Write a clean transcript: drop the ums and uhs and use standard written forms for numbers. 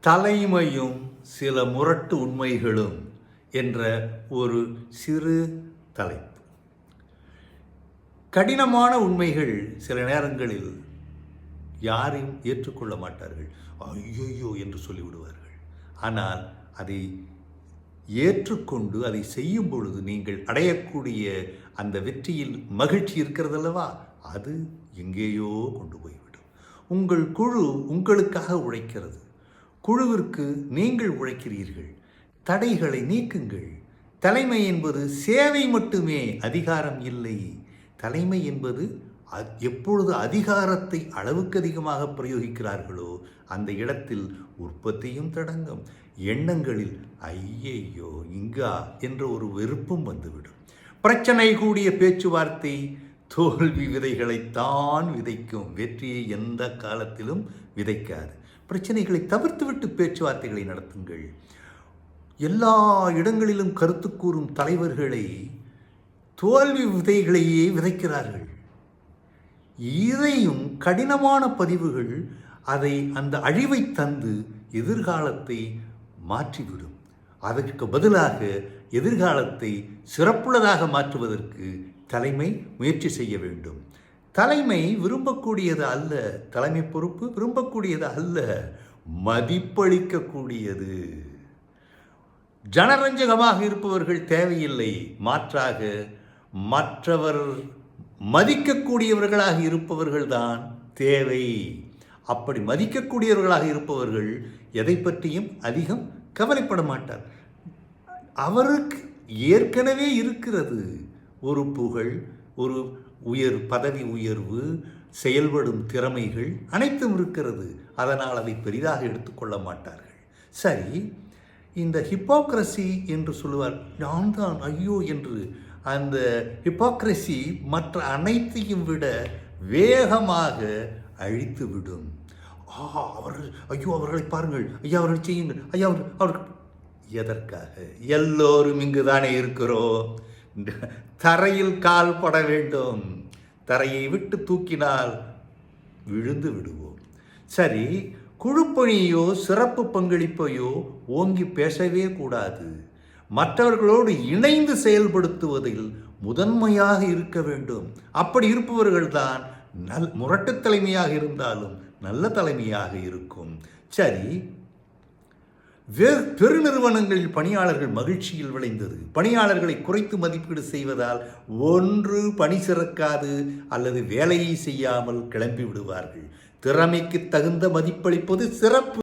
தலைமையும் சில முரட்டு உண்மைகளும் என்ற ஒரு சிறு தலைப்பு. கடினமான உண்மைகள் சில நேரங்களில் யாரையும் ஏற்றுக்கொள்ள மாட்டார்கள். ஐயோ என்று சொல்லிவிடுவார்கள். ஆனால் அதை ஏற்றுக்கொண்டு அதை செய்யும் பொழுது நீங்கள் அடையக்கூடிய அந்த வெற்றியில் மகிழ்ச்சி இருக்கிறதல்லவா, அது எங்கேயோ கொண்டு போய்விடும். உங்கள் குழு உங்களுக்காக உழைக்கிறது. குழுவிற்கு நீங்கள் உழைக்கிறீர்கள். தடைகளை நீக்குங்கள். தலைமை என்பது சேவை மட்டுமே, அதிகாரம் இல்லை. தலைமை என்பது எப்பொழுது அதிகாரத்தை அளவுக்கு அதிகமாக பிரயோகிக்கிறார்களோ அந்த இடத்தில் உற்பத்தியும் தடங்கும். எண்ணங்களில் ஐயையோ இங்கா என்ற ஒரு வெறுப்பும் வந்துவிடும். பிரச்சனை கூடிய பேச்சுவார்த்தை தோல்வி விதைகளைத்தான் விதைக்கும், வெற்றியை எந்த காலத்திலும் விதைக்காது. பிரச்சனைகளை தவிர்த்துவிட்டு பேச்சுவார்த்தைகளை நடத்துங்கள். எல்லா இடங்களிலும் கருத்து கூறும் தலைவர்களை தோல்வி விதைகளையே விதைக்கிறார்கள். இதையும் கடினமான பதிவுகள் அதை அந்த அழிவை தந்து எதிர்காலத்தை மாற்றிவிடும். அதற்கு பதிலாக எதிர்காலத்தை சிறப்புள்ளதாக மாற்றுவதற்கு தலைமை முயற்சி செய்ய வேண்டும். தலைமை விரும்பக்கூடியது அல்ல, தலைமை பொறுப்பு விரும்பக்கூடியது அல்ல, மதிப்பளிக்கக்கூடியது. ஜனரஞ்சகமாக இருப்பவர்கள் தேவையில்லை. மாற்றாக மற்றவர் மதிக்கக்கூடியவர்களாக இருப்பவர்கள்தான் தேவை. அப்படி மதிக்கக்கூடியவர்களாக இருப்பவர்கள் எதை பற்றியும் அதிகம் கவலைப்பட மாட்டார். அவருக்கு ஏற்கனவே இருக்கிறது ஒரு புகழ், ஒரு பதவி உயர்வு, செயல்படும் திறமைகள் அனைத்தும் இருக்கிறது. அதனால் அதை பெரிதாக எடுத்துக்கொள்ள மாட்டார்கள். சரி, இந்த ஹிப்போக்ரசி என்று சொல்லுவார். நான் தான் ஐயோ என்று. அந்த ஹிப்போக்ரசி மற்ற அனைத்தையும் விட வேகமாக அழித்துவிடும். அவர்கள் ஐயோ அவர்களை பாருங்கள், ஐயா அவர்கள் செய்யுங்கள், ஐயா அவர்கள் எதற்காக? எல்லோரும் இங்கு தானே இருக்கிறோம். தரையில் கால் பட வேண்டும். தரையை விட்டு தூக்கினால் விழுந்து விடுவோம். சரி, குழுப்பணியோ சிறப்பு பங்களிப்பையோ ஓங்கி பேசவே கூடாது. மற்றவர்களோடு இணைந்து செயல்படுத்துவதில் முதன்மையாக இருக்க வேண்டும். அப்படி இருப்பவர்கள்தான் முரட்டு தலைமையாக இருந்தாலும் நல்ல தலைமையாக இருக்கும். சரி, பெருநிறுவனங்களில் பணியாளர்கள் மகிழ்ச்சியில் விளைந்தது. பணியாளர்களை குறைத்து மதிப்பீடு செய்வதால் ஒன்று பணி சிறக்காது அல்லது வேலையை செய்யாமல் கிளம்பி விடுவார்கள். திறமைக்கு தகுந்த மதிப்பளிப்பது சிறப்பு.